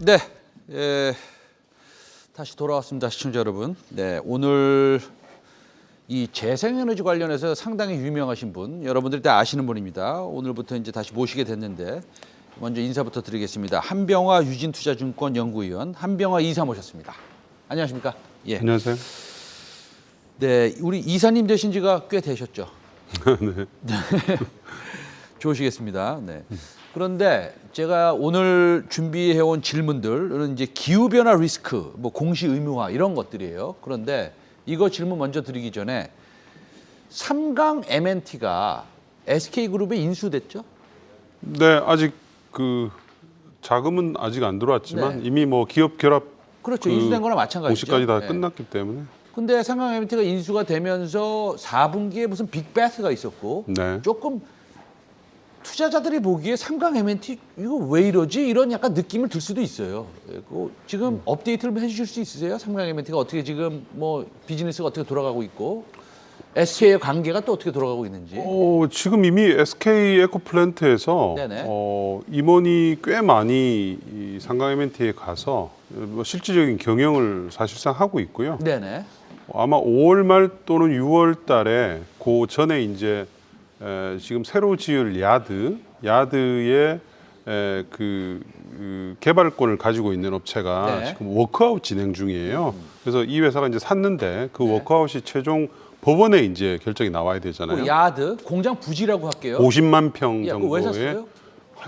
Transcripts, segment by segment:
네, 다시 돌아왔습니다, 시청자 여러분. 네, 오늘 이 재생에너지 관련해서 상당히 유명하신 분, 여러분들이 다 아시는 분입니다. 오늘부터 이제 다시 모시게 됐는데 먼저 인사부터 드리겠습니다. 한병화 유진투자증권 연구위원 한병화 이사 모셨습니다. 안녕하십니까? 예. 안녕하세요. 네, 우리 이사님 되신 지가 꽤 되셨죠? 네. 좋으시겠습니다. 네. 그런데 제가 오늘 준비해온 질문들은 이제 기후변화 리스크, 뭐 공시 의무화 이런 것들이에요. 그런데 이거 질문 먼저 드리기 전에 삼강 M&T가 SK그룹에 인수됐죠? 네, 아직 그 자금은 아직 안 들어왔지만 네. 이미 뭐 기업 결합 그렇죠. 인수된 거나 마찬가지죠. 공시까지 다 네. 끝났기 때문에. 근데 삼강 M&T가 인수가 되면서 4분기에 무슨 빅베스가 있었고 네. 조금 투자자들이 보기에 삼강 M&T 이거 왜 이러지? 이런 약간 느낌을 들 수도 있어요. 지금 업데이트를 해주실 수 있으세요? 삼강 M&T가 어떻게 지금 뭐 비즈니스가 어떻게 돌아가고 있고 SK의 관계가 또 어떻게 돌아가고 있는지. 지금 이미 SK 에코플랜트에서 네네. 임원이 꽤 많이 이 삼강 M&T에 가서 뭐 실질적인 경영을 사실상 하고 있고요. 네네. 아마 5월 말 또는 6월 달에 그 전에 이제 지금 새로 지을 야드의 그 개발권을 가지고 있는 업체가 네. 지금 워크아웃 진행 중이에요. 그래서 이 회사가 이제 샀는데 그 워크아웃이 최종 법원에 이제 결정이 나와야 되잖아요. 그 야드 공장 부지라고 할게요. 50만 평 야, 그거 왜 정도의 샀어요?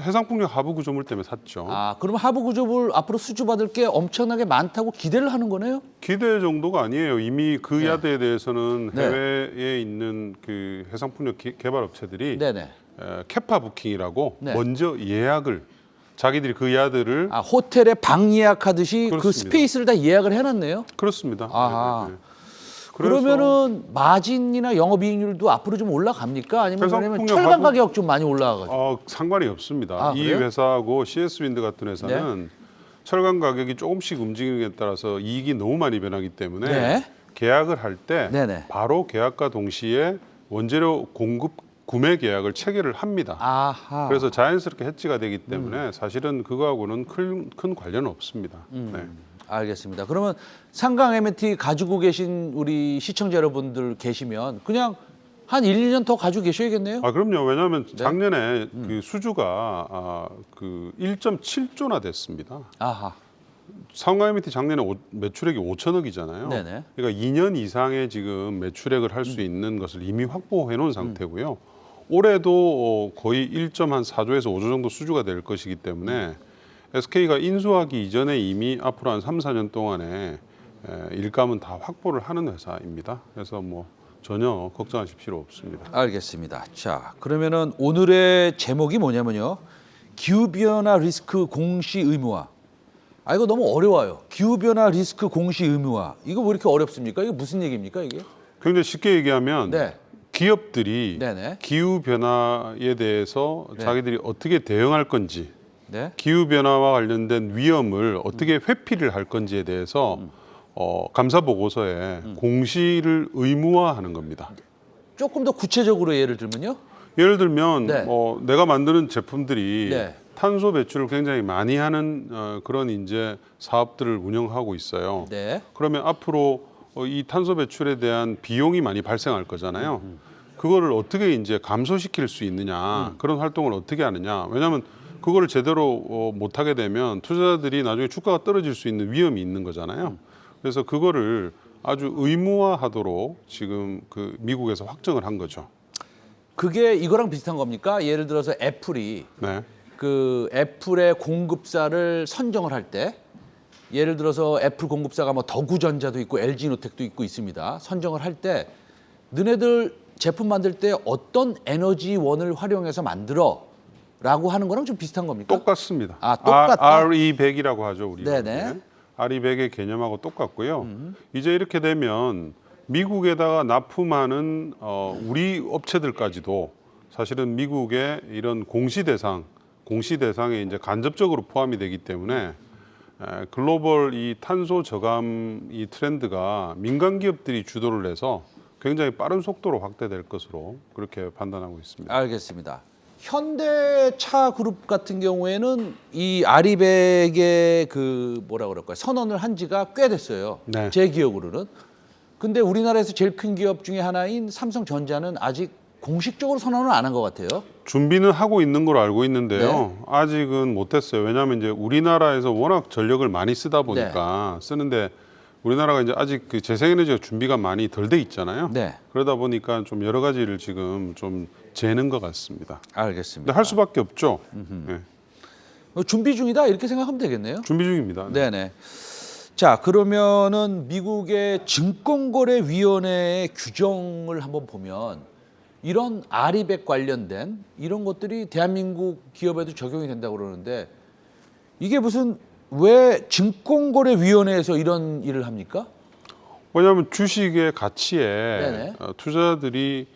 해상풍력 하부 구조물 때문에 샀죠. 아, 그러면 하부 구조물 앞으로 수주받을 게 엄청나게 많다고 기대를 하는 거네요? 기대 정도가 아니에요. 이미 그 네. 야드에 대해서는 네. 해외에 있는 그 해상풍력 개발 업체들이 네네. 캐파 부킹이라고 네. 먼저 예약을 자기들이 그 야드를 아, 호텔에 방 예약하듯이 그 그렇습니다. 스페이스를 다 예약을 해놨네요? 그렇습니다. 아하. 네, 네, 네. 그래서 그러면은 마진이나 영업이익률도 앞으로 좀 올라갑니까? 아니면 왜냐면 해상풍력 철강 하부- 가격 좀 많이 올라가가지고. 상관이 없습니다. 아, 이 그래요? 회사하고 CS 윈드 같은 회사는 철강 가격이 조금씩 움직이는 데 따라서 이익이 너무 많이 변하기 때문에 네. 계약을 할 때 네네. 바로 계약과 동시에 원재료 공급 구매 계약을 체결을 합니다. 아하. 그래서 자연스럽게 해지가 되기 때문에 사실은 그거하고는 큰 관련은 없습니다. 네. 알겠습니다. 그러면 삼강 M&T 가지고 계신 우리 시청자 여러분들 계시면 그냥 한 1, 2년 더 가지고 계셔야겠네요? 그럼요. 왜냐하면 네. 작년에 그 수주가 그 1.7조나 됐습니다. 아하. 삼강 M&T 작년에 매출액이 5천억이잖아요. 네네. 그러니까 2년 이상의 지금 매출액을 할 수 있는 것을 이미 확보해 놓은 상태고요. 올해도 거의 1.4조에서 5조 정도 수주가 될 것이기 때문에 SK가 인수하기 이전에 이미 앞으로 한 3, 4년 동안에 일감은 다 확보를 하는 회사입니다. 그래서 뭐 전혀 걱정하실 필요 없습니다. 알겠습니다. 자, 그러면은 오늘의 제목이 뭐냐면요. 기후변화 리스크 공시 의무화. 아, 이거 너무 어려워요. 기후변화 리스크 공시 의무화. 이거 왜 이렇게 어렵습니까? 이게 무슨 얘기입니까, 이게? 굉장히 쉽게 얘기하면 네. 기업들이 네네. 기후 변화에 대해서 네. 자기들이 어떻게 대응할 건지, 네. 기후 변화와 관련된 위험을 어떻게 회피를 할 건지에 대해서 감사 보고서에 공시를 의무화하는 겁니다. 조금 더 구체적으로 예를 들면요. 예를 들면 네. 내가 만드는 제품들이 네. 탄소 배출을 굉장히 많이 하는 그런 이제 사업들을 운영하고 있어요. 네. 그러면 앞으로 이 탄소 배출에 대한 비용이 많이 발생할 거잖아요. 그거를 어떻게 이제 감소시킬 수 있느냐, 그런 활동을 어떻게 하느냐. 왜냐하면 그거를 제대로 못 하게 되면 투자자들이 나중에 주가가 떨어질 수 있는 위험이 있는 거잖아요. 그래서 그거를 아주 의무화하도록 지금 그 미국에서 확정을 한 거죠. 그게 이거랑 비슷한 겁니까? 예를 들어서 애플이 네. 그 애플의 공급사를 선정을 할 때 예를 들어서 애플 공급사가 뭐 더구전자도 있고 LG노텍도 있고 있습니다. 선정을 할 때 너네들 제품 만들 때 어떤 에너지원을 활용해서 만들어라고 하는 거랑 좀 비슷한 겁니까? 똑같습니다. 아, 똑같다? RE100이라고 하죠, 우리가. 네네. RE100의 개념하고 똑같고요. 이제 이렇게 되면 미국에다가 납품하는 우리 업체들까지도 사실은 미국의 이런 공시 대상에 이제 간접적으로 포함이 되기 때문에 글로벌 이 탄소 저감 이 트렌드가 민간 기업들이 주도를 해서 굉장히 빠른 속도로 확대될 것으로 그렇게 판단하고 있습니다. 알겠습니다. 현대차 그룹 같은 경우에는 이 아리백의 그 뭐라 그럴까요? 선언을 한 지가 꽤 됐어요. 네. 제 기억으로는. 근데 우리나라에서 제일 큰 기업 중에 하나인 삼성전자는 아직 공식적으로 선언을 안 한 것 같아요. 준비는 하고 있는 걸로 알고 있는데요. 네. 아직은 못했어요. 왜냐하면 이제 우리나라에서 워낙 전력을 많이 쓰다 보니까 쓰는데 우리나라가 이제 아직 그 재생에너지가 준비가 많이 덜 돼 있잖아요. 네, 그러다 보니까 좀 여러 가지를 지금 좀 재는 것 같습니다. 알겠습니다. 근데 할 수밖에 없죠. 네. 준비 중이다 이렇게 생각하면 되겠네요. 준비 중입니다. 네. 네네. 자, 그러면은 미국의 증권거래위원회의 규정을 한번 보면 이런 아리백 관련된 이런 것들이 대한민국 기업에도 적용이 된다고 그러는데 이게 무슨 왜 증권거래위원회에서 이런 일을 합니까? 왜냐하면 주식의 가치에 네네. 투자자들이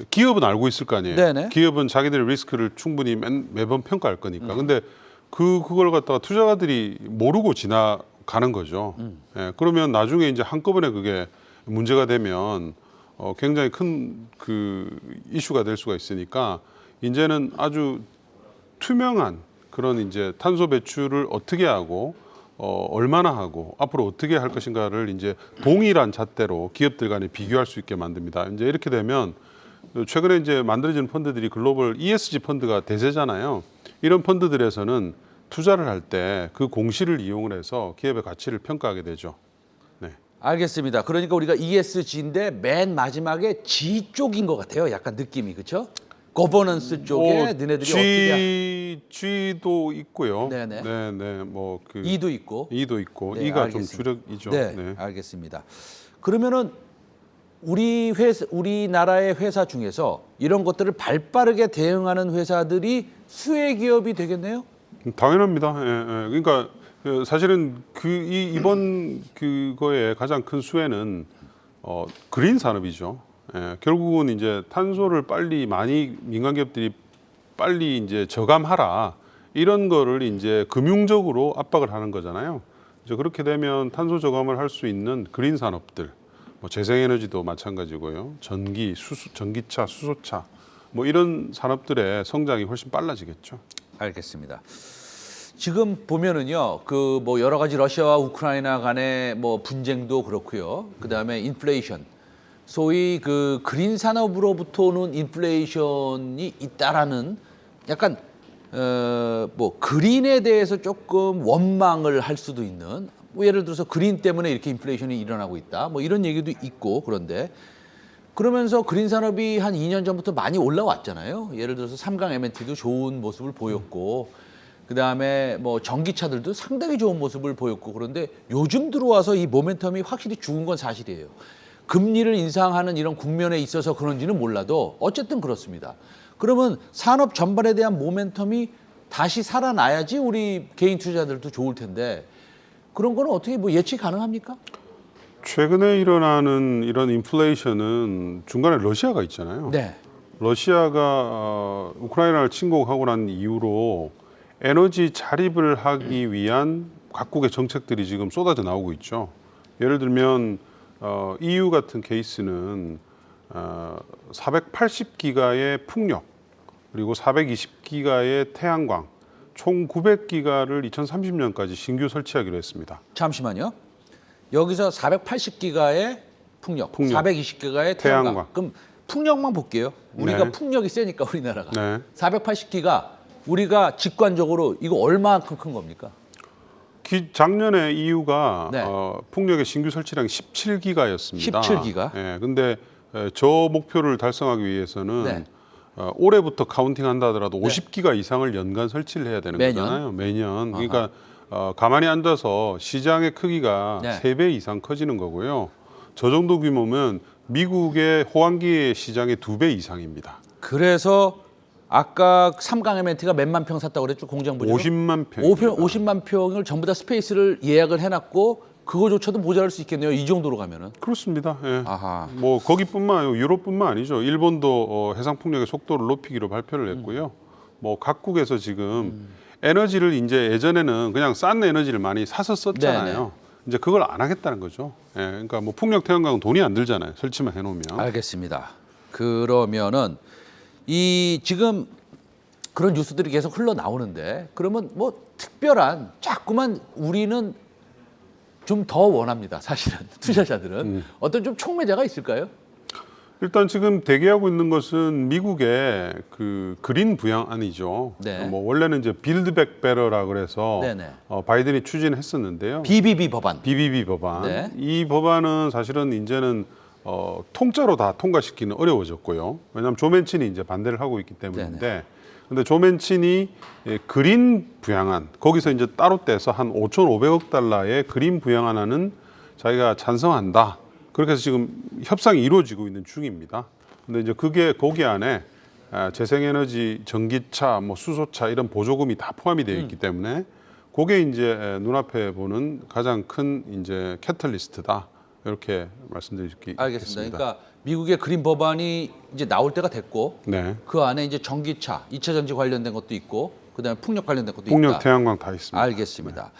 기업은 알고 있을 거 아니에요. 네네. 기업은 자기들의 리스크를 충분히 매번 평가할 거니까. 근데 그걸 갖다가 투자자들이 모르고 지나가는 거죠. 예, 그러면 나중에 이제 한꺼번에 그게 문제가 되면 굉장히 큰 그 이슈가 될 수가 있으니까 이제는 아주 투명한 그런 이제 탄소 배출을 어떻게 하고 얼마나 하고 앞으로 어떻게 할 것인가를 이제 동일한 잣대로 기업들 간에 비교할 수 있게 만듭니다. 이제 이렇게 되면 최근에 이제 만들어진 펀드들이 글로벌 ESG 펀드가 대세잖아요. 이런 펀드들에서는 투자를 할 때 그 공시를 이용을 해서 기업의 가치를 평가하게 되죠. 네. 알겠습니다. 그러니까 우리가 ESG인데 맨 마지막에 G 쪽인 것 같아요. 약간 느낌이 그렇죠? 거버넌스 쪽에 너네들이 어떻게 G도 있고요. 네네. 네, 뭐그 E도 있고. E도 있고 네, E가 알겠습니다. 좀 주력이죠. 네, 알겠습니다. 그러면은 우리나라의 회사 중에서 이런 것들을 발빠르게 대응하는 회사들이 수혜 기업이 되겠네요. 당연합니다. 예. 그러니까 사실은 이번 그거의 가장 큰 수혜는 그린 산업이죠. 예, 결국은 이제 탄소를 빨리 많이 민간 기업들이 빨리 이제 저감하라 이런 거를 이제 금융적으로 압박을 하는 거잖아요. 이제 그렇게 되면 탄소 저감을 할 수 있는 그린 산업들, 뭐 재생에너지도 마찬가지고요. 전기차, 수소차, 뭐 이런 산업들의 성장이 훨씬 빨라지겠죠. 알겠습니다. 지금 보면은요, 그 뭐 여러 가지 러시아와 우크라이나 간의 뭐 분쟁도 그렇고요. 그 다음에 인플레이션, 소위 그 그린 산업으로부터 오는 인플레이션이 있다라는 약간 뭐 그린에 대해서 조금 원망을 할 수도 있는. 뭐 예를 들어서 그린 때문에 이렇게 인플레이션이 일어나고 있다. 뭐 이런 얘기도 있고 그런데. 그러면서 그린 산업이 한 2년 전부터 많이 올라왔잖아요. 예를 들어서 삼강 M&T도 좋은 모습을 보였고, 그 다음에 뭐 전기차들도 상당히 좋은 모습을 보였고, 그런데 요즘 들어와서 이 모멘텀이 확실히 죽은 건 사실이에요. 금리를 인상하는 이런 국면에 있어서 그런지는 몰라도 어쨌든 그렇습니다. 그러면 산업 전반에 대한 모멘텀이 다시 살아나야지 우리 개인 투자자들도 좋을 텐데 그런 거는 어떻게 뭐 예측 가능합니까? 최근에 일어나는 이런 인플레이션은 중간에 러시아가 있잖아요. 네. 러시아가 우크라이나를 침공하고 난 이후로 에너지 자립을 하기 위한 각국의 정책들이 지금 쏟아져 나오고 있죠. 예를 들면 EU 같은 케이스는 480기가의 풍력 그리고 420기가의 태양광 총 900기가를 2030년까지 신규 설치하기로 했습니다. 잠시만요. 여기서 480기가의 풍력. 420기가의 태양광. 그럼 풍력만 볼게요. 우리가 네. 풍력이 세니까 우리나라가. 네. 480기가 우리가 직관적으로 이거 얼마만큼 큰 겁니까? 작년에 EU가 네. 풍력의 신규 설치량이 17기가였습니다. 17기가? 네, 근데 저 목표를 달성하기 위해서는 네. 올해부터 카운팅한다 하더라도 50기가 이상을 연간 설치를 해야 되는 매년? 거잖아요. 매년. 그러니까 가만히 앉아서 시장의 크기가 네. 3배 이상 커지는 거고요. 저 정도 규모면 미국의 호황기 시장의 2배 이상입니다. 그래서 아까 삼강 M&T가 몇만 평 샀다고 그랬죠? 공장 부지로? 50만 평. 50만 평을 전부 다 스페이스를 예약을 해놨고 그거조차도 모자랄 수 있겠네요. 이 정도로 가면은. 그렇습니다. 예. 아하. 뭐 거기뿐만 아니고 유럽뿐만 아니죠. 일본도 해상 풍력의 속도를 높이기로 발표를 했고요. 뭐 각국에서 지금 에너지를 이제 예전에는 그냥 싼 에너지를 많이 사서 썼잖아요. 네네. 이제 그걸 안 하겠다는 거죠. 예. 그러니까 뭐 풍력 태양광은 돈이 안 들잖아요. 설치만 해놓으면. 알겠습니다. 그러면은 이 지금 그런 뉴스들이 계속 흘러나오는데 그러면 뭐 특별한 자꾸만 우리는 좀 더 원합니다. 사실은 투자자들은 어떤 좀 촉매자가 있을까요? 일단 지금 대기하고 있는 것은 미국의 그 그린 부양안이죠. 네. 뭐 원래는 이제 빌드백 베터라 그래서 네네. 바이든이 추진했었는데요. BBB 법안. BBB 법안. 네. 이 법안은 사실은 이제는 통짜로 다 통과시키는 어려워졌고요. 왜냐하면 조 맨친이 이제 반대를 하고 있기 때문인데, 근데 조 맨친이 그린 부양안 거기서 이제 따로 떼서 한 5,500억 달러의 그린 부양안은 자기가 찬성한다. 그렇게 해서 지금 협상이 이루어지고 있는 중입니다. 근데 이제 그게 거기 안에 재생에너지, 전기차, 뭐 수소차 이런 보조금이 다 포함이 되어 있기 때문에 그게 이제 눈앞에 보는 가장 큰 이제 캐탈리스트다. 이렇게 말씀드릴 수 있겠습니다. 알겠습니다. 그러니까 미국의 그린 법안이 이제 나올 때가 됐고 네. 그 안에 이제 전기차, 2차 전지 관련된 것도 있고 그다음에 풍력 관련된 것도 풍력, 있다. 태양광 다 있습니다. 알겠습니다.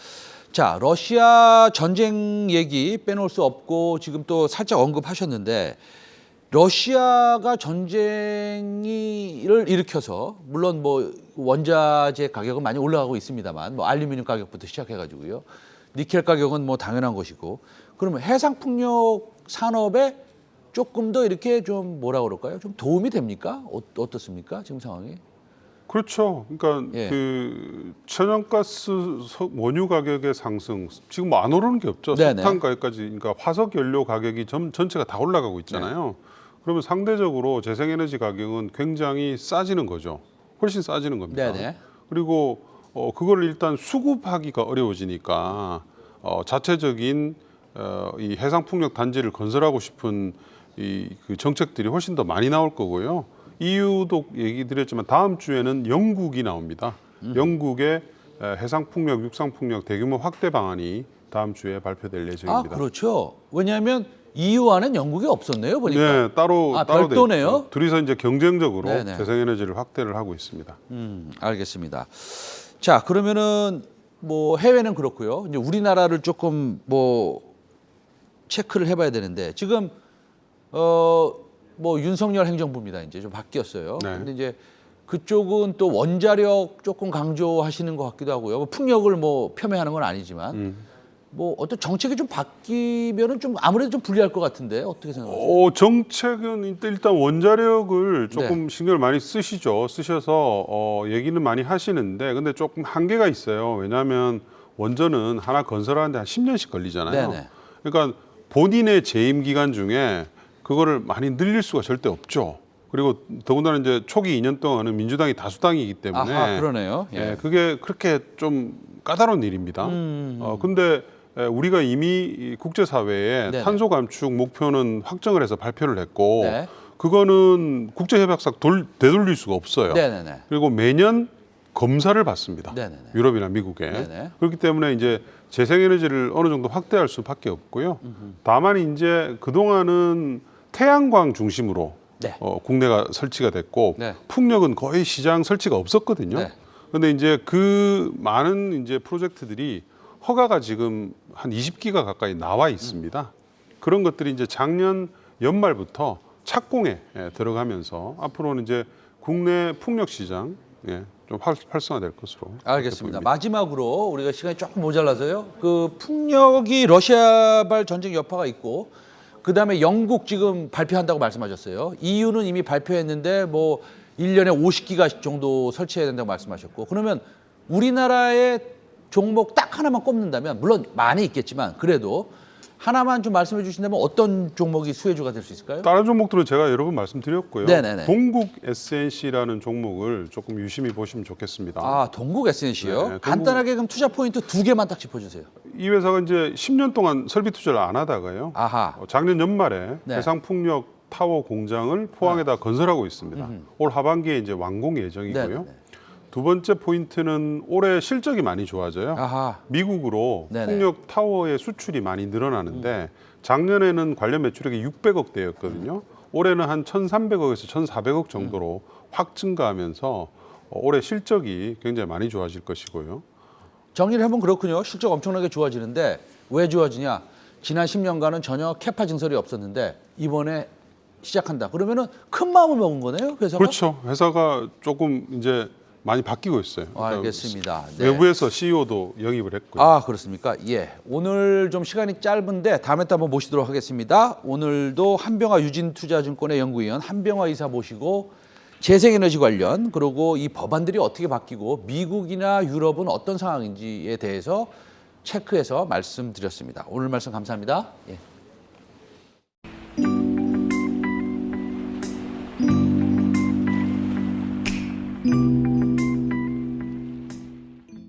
자, 러시아 전쟁 얘기 빼놓을 수 없고 지금 또 살짝 언급하셨는데 러시아가 전쟁을 일으켜서 물론 뭐 원자재 가격은 많이 올라가고 있습니다만 뭐 알루미늄 가격부터 시작해가지고요. 니켈 가격은 뭐 당연한 것이고 그러면 해상풍력 산업에 조금 더 이렇게 좀 뭐라 그럴까요? 좀 도움이 됩니까? 어떻습니까? 지금 상황이? 그렇죠. 그러니까 예. 그 천연가스 원유 가격의 상승 지금 뭐 안 오르는 게 없죠. 네네. 석탄 가격까지 그러니까 화석 연료 가격이 전체가 다 올라가고 있잖아요. 그러면 상대적으로 재생에너지 가격은 굉장히 싸지는 거죠. 훨씬 싸지는 겁니다. 네네. 그리고 그걸 일단 수급하기가 어려워지니까 자체적인 이 해상풍력 단지를 건설하고 싶은 그 정책들이 훨씬 더 많이 나올 거고요. EU도 얘기 드렸지만 다음 주에는 영국이 나옵니다. 영국의 해상풍력, 육상풍력 대규모 확대 방안이 다음 주에 발표될 아, 예정입니다. 그렇죠. 왜냐하면 EU 안은 영국이 없었네요, 보니까. 네, 따로 돼 별도네요. 있죠. 둘이서 이제 경쟁적으로 네네. 재생에너지를 확대를 하고 있습니다. 알겠습니다. 자, 그러면은 뭐 해외는 그렇고요. 이제 우리나라를 조금 뭐 체크를 해봐야 되는데 지금 뭐 윤석열 행정부입니다. 이제 좀 바뀌었어요. 네. 근데 이제 그쪽은 또 원자력 조금 강조하시는 것 같기도 하고요. 뭐 풍력을 뭐 폄훼하는 건 아니지만 뭐 어떤 정책이 좀 바뀌면은 좀 아무래도 좀 불리할 것 같은데 어떻게 생각하세요? 정책은 일단 원자력을 조금 네. 신경을 많이 쓰셔서 얘기는 많이 하시는데 근데 조금 한계가 있어요. 왜냐하면 원전은 하나 건설하는데 한 10년씩 걸리잖아요. 네네. 그러니까 본인의 재임 기간 중에 그거를 많이 늘릴 수가 절대 없죠. 그리고 더군다나 이제 초기 2년 동안은 민주당이 다수당이기 때문에 아하, 그러네요. 예. 그게 그렇게 좀 까다로운 일입니다. 근데 우리가 이미 국제사회에 네네. 탄소 감축 목표는 확정을 해서 발표를 했고 네. 그거는 국제협약상 되돌릴 수가 없어요. 네네네. 그리고 매년 검사를 받습니다. 네네네. 유럽이나 미국에. 네네. 그렇기 때문에 이제 재생에너지를 어느 정도 확대할 수밖에 없고요. 다만 이제 그동안은 태양광 중심으로 네. 국내가 설치가 됐고 네. 풍력은 거의 시장 설치가 없었거든요. 네. 근데 이제 그 많은 이제 프로젝트들이 허가가 지금 한 20기가 가까이 나와 있습니다. 그런 것들이 이제 작년 연말부터 착공에 들어가면서 앞으로는 이제 국내 풍력 시장 좀 활성화될 것으로 알겠습니다. 마지막으로 우리가 시간이 조금 모자라서요. 그 풍력이 러시아발 전쟁 여파가 있고 그다음에 영국 지금 발표한다고 말씀하셨어요. EU는 이미 발표했는데 뭐 1년에 50기가 정도 설치해야 된다고 말씀하셨고 그러면 우리나라의 종목 딱 하나만 꼽는다면 물론 많이 있겠지만 그래도 하나만 좀 말씀해 주신다면 어떤 종목이 수혜주가 될 수 있을까요? 다른 종목들은 제가 여러 번 말씀드렸고요. 네네네. 동국 SNC라는 종목을 조금 유심히 보시면 좋겠습니다. 아, 동국 SNC요? 네, 간단하게 그럼 투자 포인트 2개만 딱 짚어주세요. 이 회사가 이제 10년 동안 설비 투자를 안 하다가요. 아하. 작년 연말에 네. 해상풍력 타워 공장을 포항에다 건설하고 있습니다. 올 하반기에 이제 완공 예정이고요. 네네네. 두 번째 포인트는 올해 실적이 많이 좋아져요. 아하. 미국으로 네네. 풍력 타워의 수출이 많이 늘어나는데 작년에는 관련 매출액이 600억대였거든요. 올해는 한 1,300억에서 1,400억 정도로 확 증가하면서 올해 실적이 굉장히 많이 좋아질 것이고요. 정리를 해보면 그렇군요. 실적 엄청나게 좋아지는데 왜 좋아지냐? 지난 10년간은 전혀 캐파 증설이 없었는데 이번에 시작한다. 그러면은 큰 마음을 먹은 거네요, 회사가? 그렇죠. 회사가 조금 이제 많이 바뀌고 있어요. 그러니까 알겠습니다. 네. 외부에서 CEO도 영입을 했고요. 아, 그렇습니까? 예. 오늘 좀 시간이 짧은데 다음에 또 한번 모시도록 하겠습니다. 오늘도 한병화 유진투자증권의 연구위원 한병화 이사 모시고 재생에너지 관련 그리고 이 법안들이 어떻게 바뀌고 미국이나 유럽은 어떤 상황인지에 대해서 체크해서 말씀드렸습니다. 오늘 말씀 감사합니다. 예.